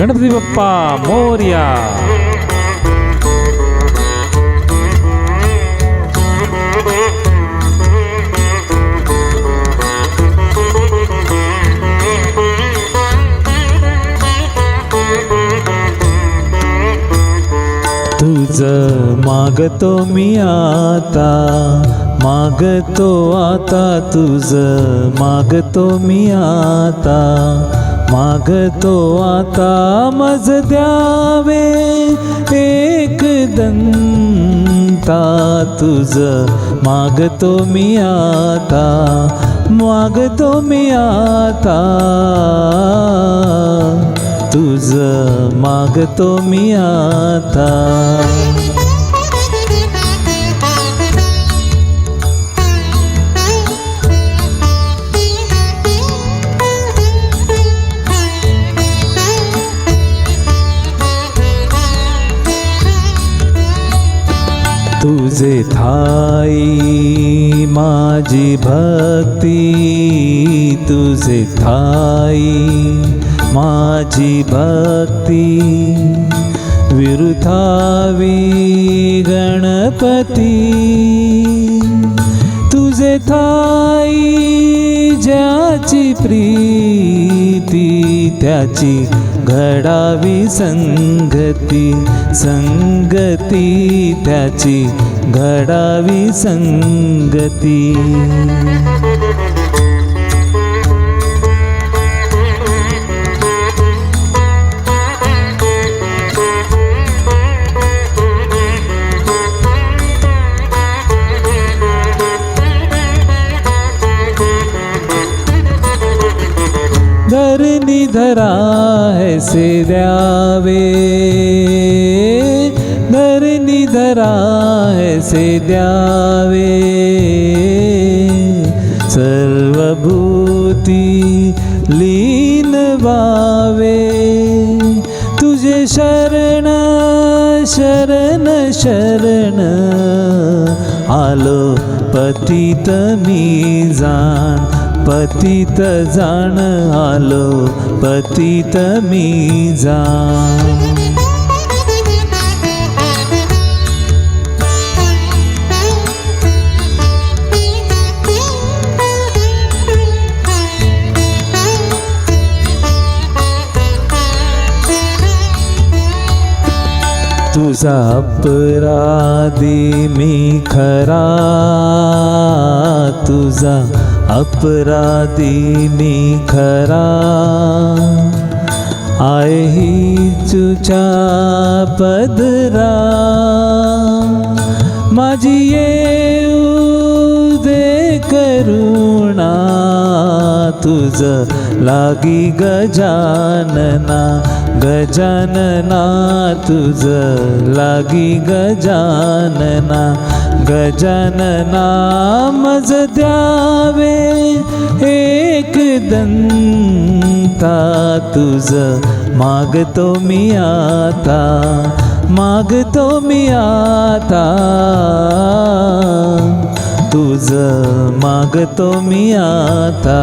गणपती बाप्पा मोरया. तुझं मागतो मी आता, मागतो आता तुझं मागतो मी आता, मागतो आता मज द्यावे एक दंता. तुझं मागतो मी आता, मागतो मी आता, तुझं मागतो मी आता. तुझे ठाई माझी भक्ती, तुझे ठाई माझी भक्ती. विरुथावी गणपती, तुझे ठाई ज्याची प्रीती, त्याची घडावी संगती, संगती त्याची घडावी संगती. धरणी धरा ऐसे द्यावे, धरणी धरा ऐसे द्यावे. सर्वभूती लीन व्हावे, तुझे शरण शरण शरण. आलो पतित मी जाण, पतित जाण, आलो पतित मी जाण. तुझा अपराधी मी खरा, तुझा अपराधी मी खरा. आहे ही तुझ्या पदरा, माझी येऊ दे करुणा. तुझं लागी गजानना, गजानना तुझं लागी गजानना. गजानना मज द्यावे एक दंता. तुझं मागतो मी आता, मागतो मी आता, तुझं मागतो मी आता.